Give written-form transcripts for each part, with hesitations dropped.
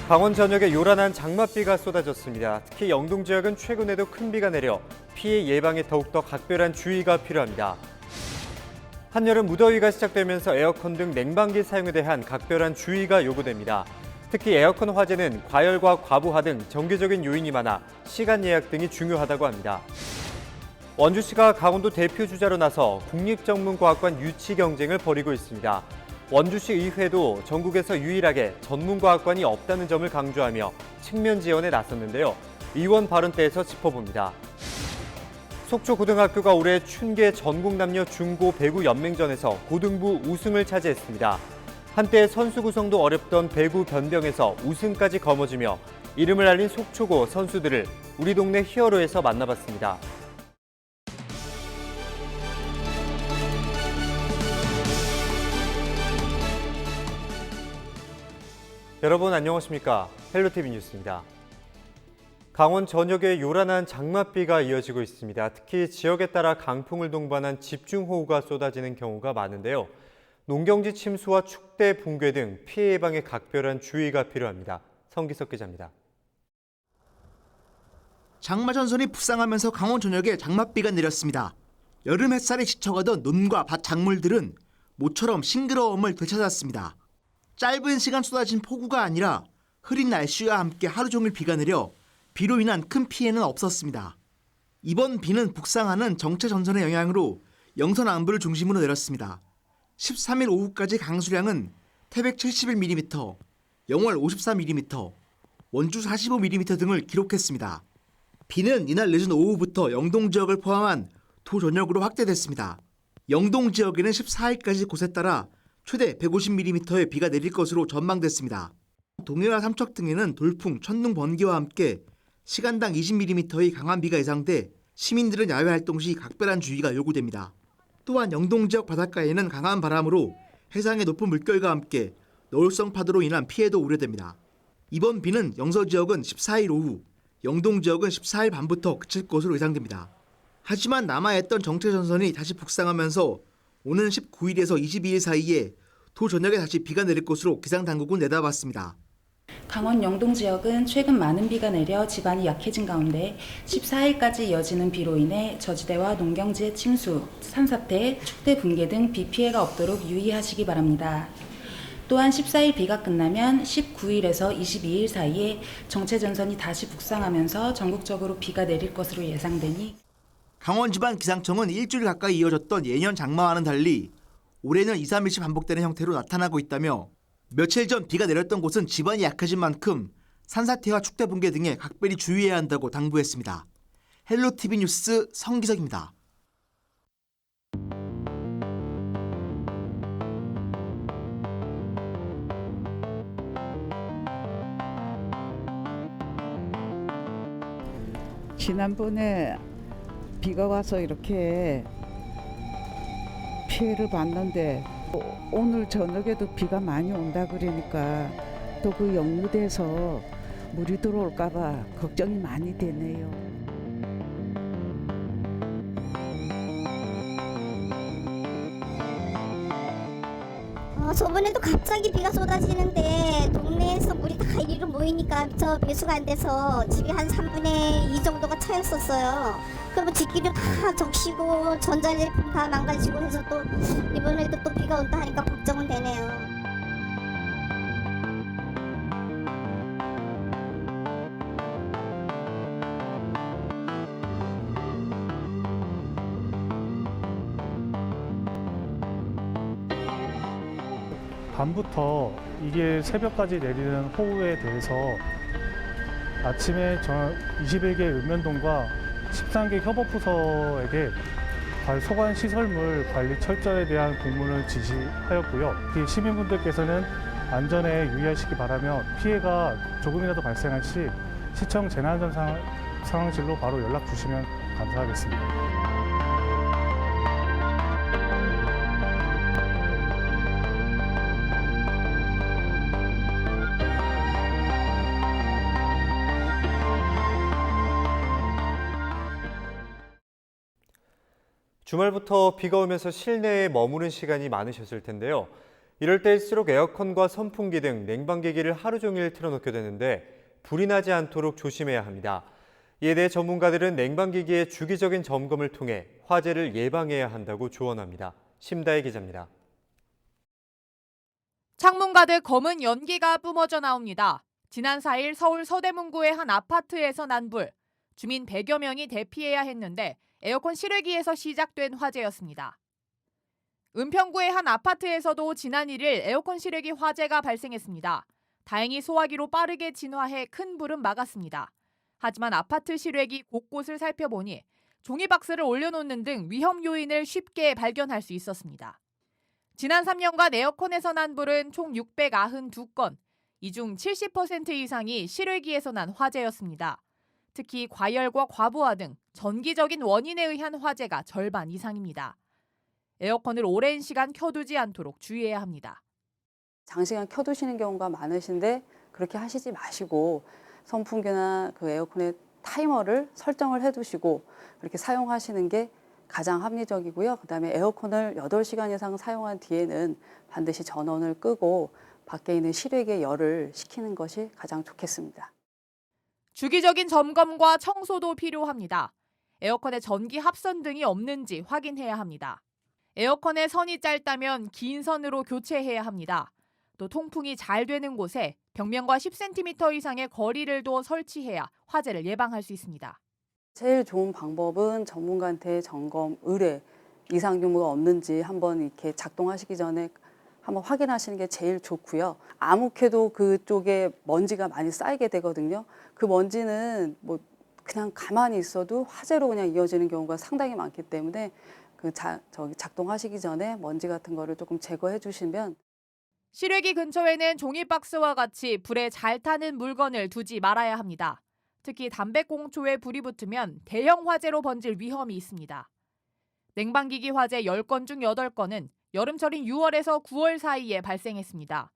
강원 전역에 요란한 장맛비가 쏟아졌습니다. 특히 영동 지역은 최근에도 큰 비가 내려 피해 예방에 더욱더 각별한 주의가 필요합니다. 한여름 무더위가 시작되면서 에어컨 등 냉방기 사용에 대한 각별한 주의가 요구됩니다. 특히 에어컨 화재는 과열과 과부하 등 정기적인 요인이 많아 시간 예약 등이 중요하다고 합니다. 원주시가 강원도 대표 주자로 나서 국립전문과학관 유치 경쟁을 벌이고 있습니다. 원주시 의회도 전국에서 유일하게 전문과학관이 없다는 점을 강조하며 측면 지원에 나섰는데요. 의원 발언 때에서 짚어봅니다. 속초고등학교가 올해 춘계 전국남녀 중고 배구 연맹전에서 고등부 우승을 차지했습니다. 한때 선수 구성도 어렵던 배구 변병에서 우승까지 거머쥐며 이름을 알린 속초고 선수들을 우리 동네 히어로에서 만나봤습니다. 여러분 안녕하십니까? 헬로티비 뉴스입니다. 강원 전역에 요란한 장맛비가 이어지고 있습니다. 특히 지역에 따라 강풍을 동반한 집중호우가 쏟아지는 경우가 많은데요. 농경지 침수와 축대 붕괴 등 피해 예방에 각별한 주의가 필요합니다. 성기석 기자입니다. 장마 전선이 북상하면서 강원 전역에 장맛비가 내렸습니다. 여름 햇살에 지쳐가던 논과 밭 작물들은 모처럼 싱그러움을 되찾았습니다. 짧은 시간 쏟아진 폭우가 아니라 흐린 날씨와 함께 하루 종일 비가 내려 비로 인한 큰 피해는 없었습니다. 이번 비는 북상하는 정체 전선의 영향으로 영서 남부를 중심으로 내렸습니다. 13일 오후까지 강수량은 태백 71mm, 영월 54mm, 원주 45mm 등을 기록했습니다. 비는 이날 늦은 오후부터 영동 지역을 포함한 도 전역으로 확대됐습니다. 영동 지역에는 14일까지 곳에 따라 최대 150mm의 비가 내릴 것으로 전망됐습니다. 동해와 삼척 등에는 돌풍, 천둥, 번개와 함께 시간당 20mm의 강한 비가 예상돼 시민들은 야외 활동 시 각별한 주의가 요구됩니다. 또한 영동 지역 바닷가에는 강한 바람으로 해상의 높은 물결과 함께 노을성 파도로 인한 피해도 우려됩니다. 이번 비는 영서 지역은 14일 오후, 영동 지역은 14일 밤부터 그칠 것으로 예상됩니다. 하지만 남아있던 정체 전선이 다시 북상하면서 오는 19일에서 22일 사이에 도 전역에 다시 비가 내릴 것으로 기상당국은 내다봤습니다. 강원 영동 지역은 최근 많은 비가 내려 지반이 약해진 가운데 14일까지 이어지는 비로 인해 저지대와 농경지의 침수, 산사태, 축대 붕괴 등 비 피해가 없도록 유의하시기 바랍니다. 또한 14일 비가 끝나면 19일에서 22일 사이에 정체 전선이 다시 북상하면서 전국적으로 비가 내릴 것으로 예상되니 강원지방기상청은 일주일 가까이 이어졌던 예년 장마와는 달리 올해는 2, 3일씩 반복되는 형태로 나타나고 있다며 며칠 전 비가 내렸던 곳은 지반이 약해진 만큼 산사태와 축대 붕괴 등에 각별히 주의해야 한다고 당부했습니다. 헬로티비 뉴스 성기석입니다. 지난번에 비가 와서 이렇게 피해를 봤는데 오늘 저녁에도 비가 많이 온다 그러니까 또 그 영무대에서 물이 들어올까 봐 걱정이 많이 되네요. 저번에도 갑자기 비가 쏟아지는데 동네에서 물이 다 이리로 모이니까 저 배수가 안 돼서 집이 한 3분의 2 정도가 차였었어요. 그러면 집기를 다 적시고 전자제품 다 망가지고 해서 또 이번에도 또 비가 온다 하니까 걱정은 되네요. 밤부터 이게 새벽까지 내리는 호우에 대해서 아침에 21개 읍면동과 13개 협업부서에게 소관시설물 관리 철저에 대한 공문을 지시하였고요. 시민분들께서는 안전에 유의하시기 바라며 피해가 조금이라도 발생할 시 시청 재난안전 상황실로 바로 연락 주시면 감사하겠습니다. 주말부터 비가 오면서 실내에 머무는 시간이 많으셨을 텐데요. 이럴 때일수록 에어컨과 선풍기 등 냉방기기를 하루 종일 틀어놓게 되는데 불이 나지 않도록 조심해야 합니다. 이에 대해 전문가들은 냉방기기의 주기적인 점검을 통해 화재를 예방해야 한다고 조언합니다. 심다혜 기자입니다. 창문 가득 검은 연기가 뿜어져 나옵니다. 지난 4일 서울 서대문구의 한 아파트에서 난 불. 주민 100여 명이 대피해야 했는데 에어컨 실외기에서 시작된 화재였습니다. 은평구의 한 아파트에서도 지난 1일 에어컨 실외기 화재가 발생했습니다. 다행히 소화기로 빠르게 진화해 큰 불은 막았습니다. 하지만 아파트 실외기 곳곳을 살펴보니 종이박스를 올려놓는 등 위험 요인을 쉽게 발견할 수 있었습니다. 지난 3년간 에어컨에서 난 불은 총 692건, 이 중 70% 이상이 실외기에서 난 화재였습니다. 특히 과열과 과부하 등 전기적인 원인에 의한 화재가 절반 이상입니다. 에어컨을 오랜 시간 켜두지 않도록 주의해야 합니다. 장시간 켜두시는 경우가 많으신데 그렇게 하시지 마시고 선풍기나 그 에어컨의 타이머를 설정을 해두시고 그렇게 사용하시는 게 가장 합리적이고요. 그다음에 에어컨을 8시간 이상 사용한 뒤에는 반드시 전원을 끄고 밖에 있는 실외기에 열을 식히는 것이 가장 좋겠습니다. 주기적인 점검과 청소도 필요합니다. 에어컨에 전기 합선 등이 없는지 확인해야 합니다. 에어컨의 선이 짧다면 긴 선으로 교체해야 합니다. 또 통풍이 잘 되는 곳에 벽면과 10cm 이상의 거리를 둬 설치해야 화재를 예방할 수 있습니다. 제일 좋은 방법은 전문가한테 점검, 의뢰, 이상 유무가 없는지 한번 이렇게 작동하시기 전에 한번 확인하시는 게 제일 좋고요. 아무개도 그쪽에 먼지가 많이 쌓이게 되거든요. 그 먼지는 뭐 그냥 가만히 있어도 화재로 그냥 이어지는 경우가 상당히 많기 때문에 작동하시기 전에 먼지 같은 거를 조금 제거해 주시면. 실외기 근처에는 종이박스와 같이 불에 잘 타는 물건을 두지 말아야 합니다. 특히 담배꽁초에 불이 붙으면 대형 화재로 번질 위험이 있습니다. 냉방기기 화재 10건 중 8건은 여름철인 6월에서 9월 사이에 발생했습니다.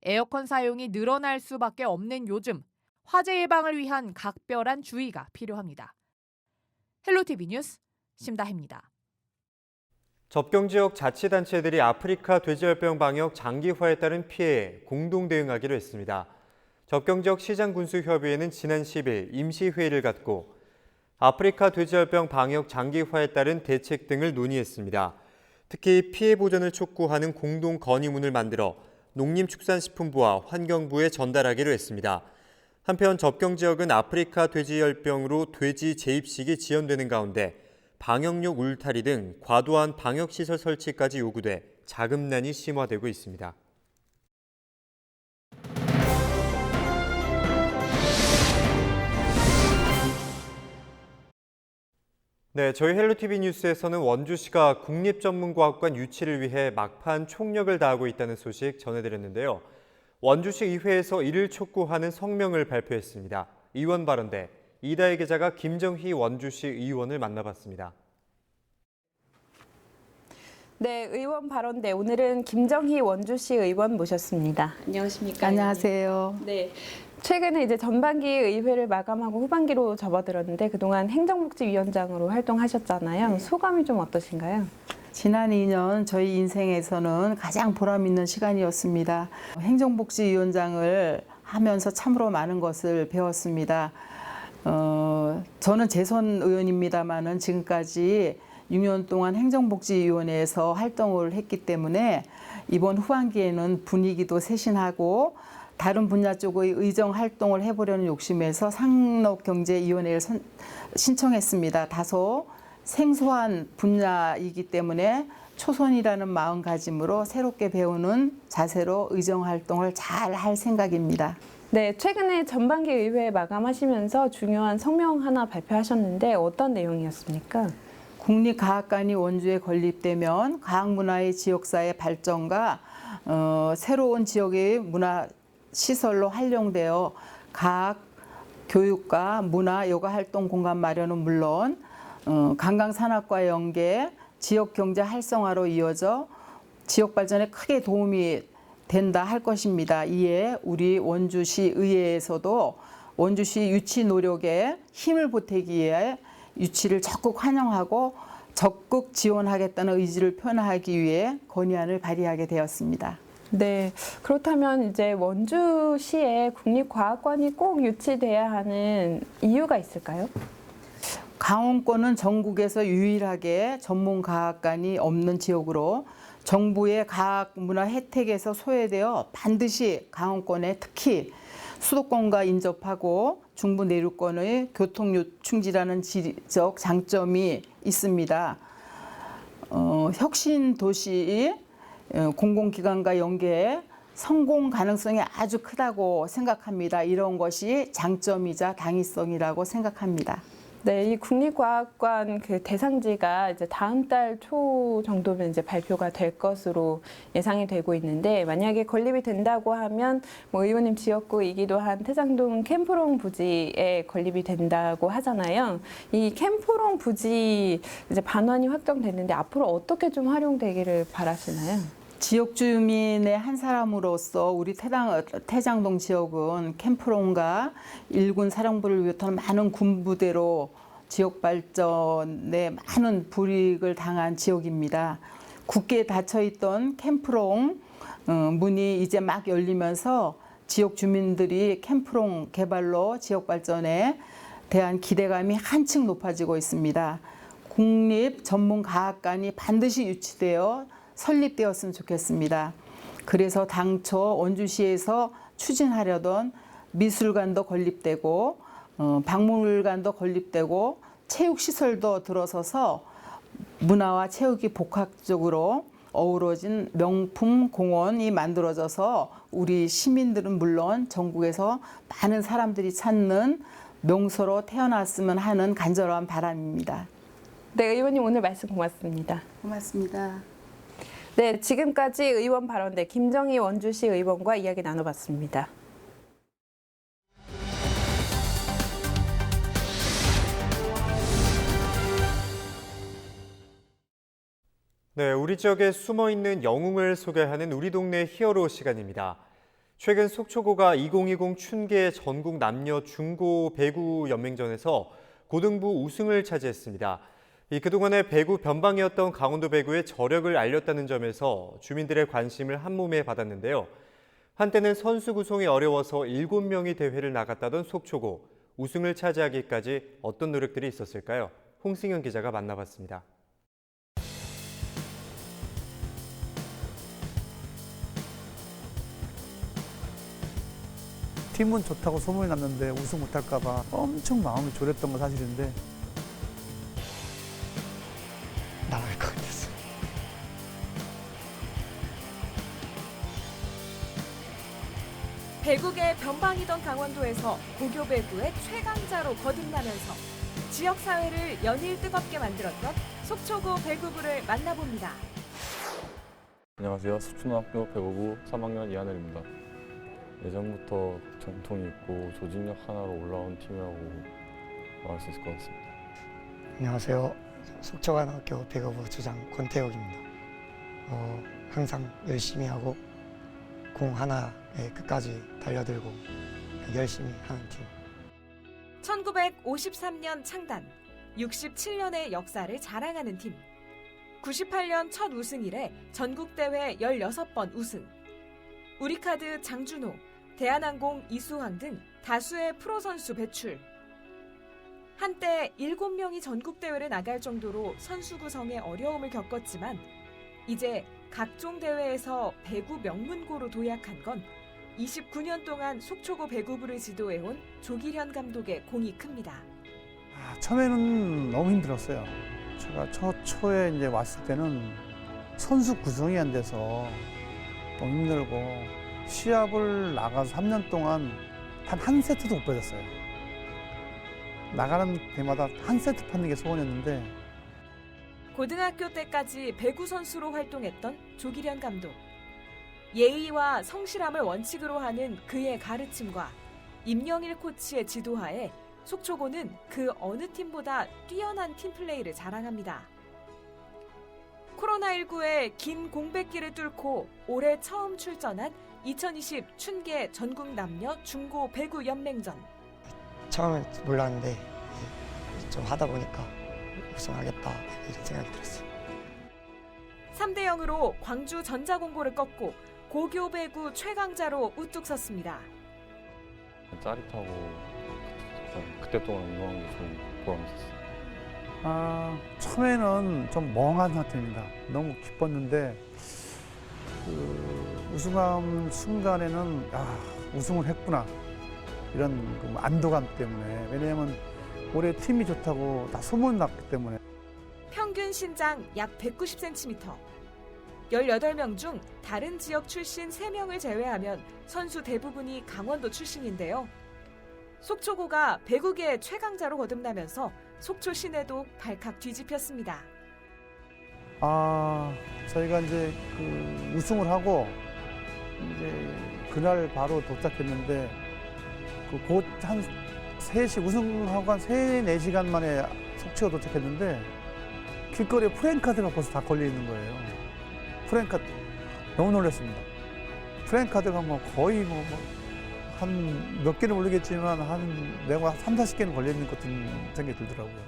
에어컨 사용이 늘어날 수밖에 없는 요즘, 화재 예방을 위한 각별한 주의가 필요합니다. 헬로티비 뉴스 심다혜입니다. 접경지역 자치단체들이 아프리카 돼지열병 방역 장기화에 따른 피해에 공동 대응하기로 했습니다. 접경지역 시장군수협의회는 지난 10일 임시회의를 갖고 아프리카 돼지열병 방역 장기화에 따른 대책 등을 논의했습니다. 특히 피해 보전을 촉구하는 공동 건의문을 만들어 농림축산식품부와 환경부에 전달하기로 했습니다. 한편 접경지역은 아프리카 돼지열병으로 돼지 재입식이 지연되는 가운데 방역용 울타리 등 과도한 방역시설 설치까지 요구돼 자금난이 심화되고 있습니다. 네, 저희 헬로티비 뉴스에서는 원주시가 국립전문과학관 유치를 위해 막판 총력을 다하고 있다는 소식 전해드렸는데요. 원주시 의회에서 이를 촉구하는 성명을 발표했습니다. 의원 발언대 이다혜 기자가 김정희 원주시 의원을 만나봤습니다. 네, 의원 발언대 오늘은 김정희 원주시 의원 모셨습니다. 안녕하십니까? 안녕하세요. 네. 최근에 이제 전반기 의회를 마감하고 후반기로 접어들었는데 그동안 행정복지위원장으로 활동하셨잖아요. 소감이 좀 어떠신가요? 지난 2년 저희 인생에서는 가장 보람 있는 시간이었습니다. 행정복지위원장을 하면서 참으로 많은 것을 배웠습니다. 저는 재선 의원입니다만은 지금까지 6년 동안 행정복지위원회에서 활동을 했기 때문에 이번 후반기에는 분위기도 쇄신하고 다른 분야 쪽의 의정 활동을 해보려는 욕심에서 상록경제위원회를 신청했습니다. 다소 생소한 분야이기 때문에 초선이라는 마음가짐으로 새롭게 배우는 자세로 의정 활동을 잘 할 생각입니다. 네, 최근에 전반기 의회 마감하시면서 중요한 성명 하나 발표하셨는데 어떤 내용이었습니까? 국립과학관이 원주에 건립되면 과학문화의 지역사회 발전과 새로운 지역의 문화시설로 활용되어 과학, 교육과 문화, 여가활동 공간 마련은 물론 관광산업과 연계, 지역경제 활성화로 이어져 지역 발전에 크게 도움이 된다 할 것입니다. 이에 우리 원주시 의회에서도 원주시 유치 노력에 힘을 보태기 위해 유치를 적극 환영하고 적극 지원하겠다는 의지를 표현하기 위해 건의안을 발의하게 되었습니다. 네, 그렇다면 이제 원주시에 국립과학관이 꼭 유치돼야 하는 이유가 있을까요? 강원권은 전국에서 유일하게 전문과학관이 없는 지역으로 정부의 과학문화 혜택에서 소외되어 반드시 강원권에 특히 수도권과 인접하고 중부 내륙권의 교통 요충지라는 지적 장점이 있습니다. 혁신 도시 공공기관과 연계해 성공 가능성이 아주 크다고 생각합니다. 이런 것이 장점이자 당위성이라고 생각합니다. 네, 이 국립과학관 그 대상지가 이제 다음 달 초 정도면 이제 발표가 될 것으로 예상이 되고 있는데, 만약에 건립이 된다고 하면 뭐 의원님 지역구이기도 한 태장동 캠프롱 부지에 건립이 된다고 하잖아요. 이 캠프롱 부지 이제 반환이 확정됐는데 앞으로 어떻게 좀 활용되기를 바라시나요? 지역 주민의 한 사람으로서 우리 태장동 지역은 캠프론과 일군 사령부를 비롯한 많은 군부대로 지역 발전에 많은 불이익을 당한 지역입니다. 굳게 닫혀있던 캠프롱 문이 이제 막 열리면서 지역 주민들이 캠프롱 개발로 지역 발전에 대한 기대감이 한층 높아지고 있습니다. 국립 전문과학관이 반드시 유치되어 설립되었으면 좋겠습니다. 그래서 당초 원주시에서 추진하려던 미술관도 건립되고 박물관도 건립되고 체육시설도 들어서서 문화와 체육이 복합적으로 어우러진 명품 공원이 만들어져서 우리 시민들은 물론 전국에서 많은 사람들이 찾는 명소로 태어났으면 하는 간절한 바람입니다. 네, 의원님 오늘 말씀 고맙습니다. 고맙습니다. 네, 지금까지 의원 발언대 김정희 원주시 의원과 이야기 나눠봤습니다. 네, 우리 지역에 숨어있는 영웅을 소개하는 우리 동네 히어로 시간입니다. 최근 속초고가 2020 춘계 전국 남녀 중고 배구 연맹전에서 고등부 우승을 차지했습니다. 그동안의 배구 변방이었던 강원도 배구의 저력을 알렸다는 점에서 주민들의 관심을 한몸에 받았는데요. 한때는 선수 구성이 어려워서 7명이 대회를 나갔다던 속초고, 우승을 차지하기까지 어떤 노력들이 있었을까요? 홍승현 기자가 만나봤습니다. 팀은 좋다고 소문이 났는데 우승 못할까 봐 엄청 마음이 졸였던 건 사실인데 나갈 것 같았어. 배구의 변방이던 강원도에서 고교 배구의 최강자로 거듭나면서 지역사회를 연일 뜨겁게 만들었던 속초고 배구부를 만나봅니다. 안녕하세요. 속초등학교 배구부 3학년 이하늘입니다. 예전부터 전통이 있고 조직력 하나로 올라온 팀이라고 말할 수 있을 것 같습니다. 안녕하세요. 속초관학교 배구부 주장 권태욱입니다. 항상 열심히 하고 공 하나에 끝까지 달려들고 열심히 하는 팀. 1953년 창단, 67년의 역사를 자랑하는 팀. 98년 첫 우승 이래 전국대회 16번 우승. 우리카드 장준호, 대한항공 이수황 등 다수의 프로 선수 배출. 한때 7명이 전국대회를 나갈 정도로 선수 구성에 어려움을 겪었지만 이제 각종 대회에서 배구 명문고로 도약한 건 29년 동안 속초고 배구부를 지도해온 조기련 감독의 공이 큽니다. 처음에는 너무 힘들었어요. 제가 초에 이제 왔을 때는 선수 구성이 안 돼서 너무 힘들고 시합을 나가서 3년 동안 단 한 세트도 못 받았어요. 나가는 때마다 한 세트 받는 게 소원이었는데. 고등학교 때까지 배구 선수로 활동했던 조기련 감독. 예의와 성실함을 원칙으로 하는 그의 가르침과 임영일 코치의 지도하에 속초고는 그 어느 팀보다 뛰어난 팀플레이를 자랑합니다. 코로나19의 긴 공백기를 뚫고 올해 처음 출전한 2020 춘계 전국 남녀 중고 배구 연맹전. 처음엔 몰랐는데 좀 하다 보니까 우승하겠다 이런 생각이 들었어요. 3대 0으로 광주 전자공고를 꺾고 고교 배구 최강자로 우뚝 섰습니다. 짜릿하고 그때 동안 운동한 게 좀 보람있었어요. 처음에는 좀 멍한 상태입니다. 너무 기뻤는데 우승한 순간에는 우승을 했구나 이런 그 안도감 때문에, 왜냐하면 올해 팀이 좋다고 다 소문났기 때문에. 평균 신장 약 190cm. 18명 중 다른 지역 출신 3명을 제외하면 선수 대부분이 강원도 출신인데요. 속초고가 배구계 최강자로 거듭나면서 속초 시내도 발칵 뒤집혔습니다. 저희가 이제 우승을 하고 이제 그날 바로 도착했는데 곧 한 3시 우승하고 한 3-4시간 만에 속초에 도착했는데 길거리에 프랜카드가 벌써 다 걸려 있는 거예요. 프랜카드 너무 놀랐습니다. 프랜카드가 거의 한 몇 개는 모르겠지만 내가 30-40개는 걸려 있는 것 같은 생각이 들더라고요.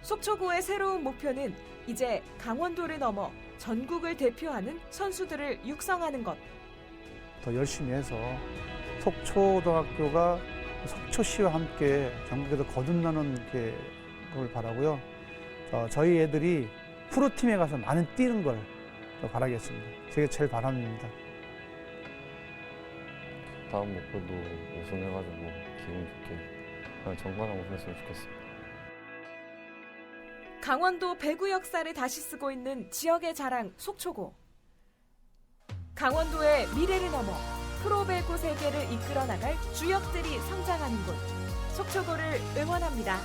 속초고의 새로운 목표는 이제 강원도를 넘어 전국을 대표하는 선수들을 육성하는 것. 더 열심히 해서 속초등학교가 속초시와 함께 전국에서 거듭나는 걸 바라고요. 저희 애들이 프로팀에 가서 많이 뛰는 걸 바라겠습니다. 그게 제일 바람입니다. 다음 목표도 우승해가지고 기분 좋게 그냥 정관장 우승했으면 좋겠습니다. 강원도 배구 역사를 다시 쓰고 있는 지역의 자랑 속초고. 강원도의 미래를 넘어 프로배구 세계를 이끌어 나갈 주역들이 성장하는 곳. 속초고를 응원합니다.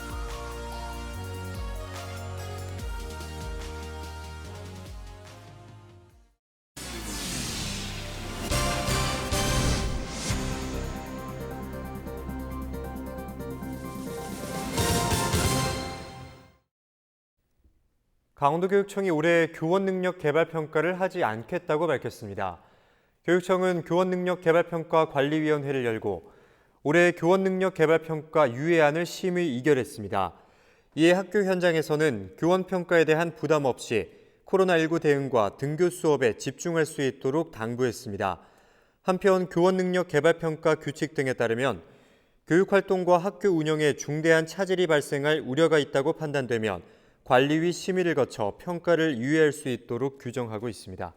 강원도교육청이 올해 교원능력 개발평가를 하지 않겠다고 밝혔습니다. 교육청은 교원능력개발평가 관리위원회를 열고 올해 교원능력 개발평가 유예안을 심의 의결했습니다. 이에 학교 현장에서는 교원평가에 대한 부담 없이 코로나19 대응과 등교 수업에 집중할 수 있도록 당부했습니다. 한편 교원능력 개발평가 규칙 등에 따르면 교육활동과 학교 운영에 중대한 차질이 발생할 우려가 있다고 판단되면 관리위 심의를 거쳐 평가를 유예할 수 있도록 규정하고 있습니다.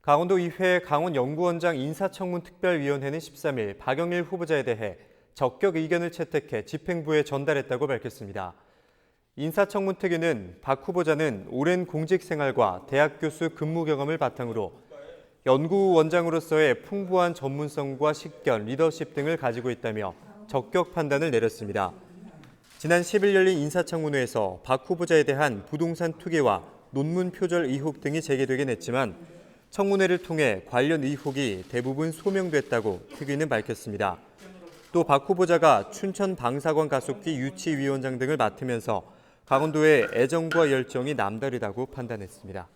강원도의회 강원연구원장 인사청문특별위원회는 13일 박영일 후보자에 대해 적격 의견을 채택해 집행부에 전달했다고 밝혔습니다. 인사청문특위는 박 후보자는 오랜 공직 생활과 대학 교수 근무 경험을 바탕으로 연구원장으로서의 풍부한 전문성과 식견, 리더십 등을 가지고 있다며 적격 판단을 내렸습니다. 지난 10일 열린 인사청문회에서 박 후보자에 대한 부동산 투기와 논문 표절 의혹 등이 제기되긴 했지만 청문회를 통해 관련 의혹이 대부분 소명됐다고 특위는 밝혔습니다. 또 박 후보자가 춘천 방사관 가속기 유치위원장 등을 맡으면서 강원도의 애정과 열정이 남다르다고 판단했습니다.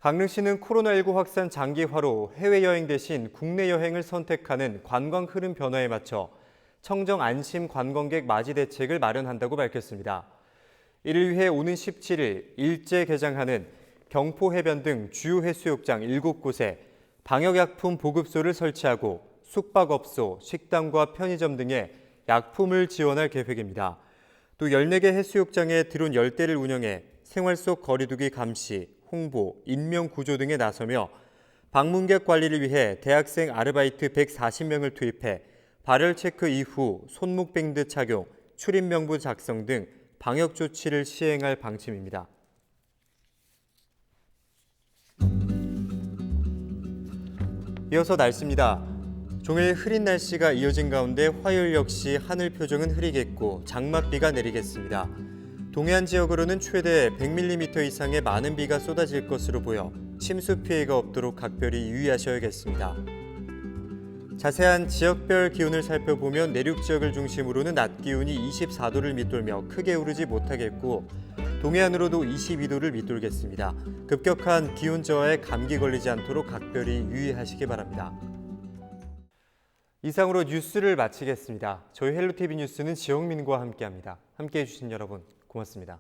강릉시는 코로나19 확산 장기화로 해외여행 대신 국내 여행을 선택하는 관광 흐름 변화에 맞춰 청정 안심 관광객 맞이 대책을 마련한다고 밝혔습니다. 이를 위해 오는 17일 일제 개장하는 경포 해변 등 주요 해수욕장 7곳에 방역약품 보급소를 설치하고 숙박업소, 식당과 편의점 등에 약품을 지원할 계획입니다. 또 14개 해수욕장에 드론 10대를 운영해 생활 속 거리두기 감시, 홍보, 인명 구조 등에 나서며 방문객 관리를 위해 대학생 아르바이트 140명을 투입해 발열 체크 이후 손목밴드 착용, 출입 명부 작성 등 방역 조치를 시행할 방침입니다. 이어서 날씨입니다. 종일 흐린 날씨가 이어진 가운데 화요일 역시 하늘 표정은 흐리겠고 장맛비가 내리겠습니다. 동해안 지역으로는 최대 100mm 이상의 많은 비가 쏟아질 것으로 보여 침수 피해가 없도록 각별히 유의하셔야겠습니다. 자세한 지역별 기온을 살펴보면 내륙 지역을 중심으로는 낮 기온이 24도를 밑돌며 크게 오르지 못하겠고 동해안으로도 22도를 밑돌겠습니다. 급격한 기온 저하에 감기 걸리지 않도록 각별히 유의하시기 바랍니다. 이상으로 뉴스를 마치겠습니다. 저희 헬로티비 뉴스는 지영민과 함께합니다. 함께해 주신 여러분 고맙습니다.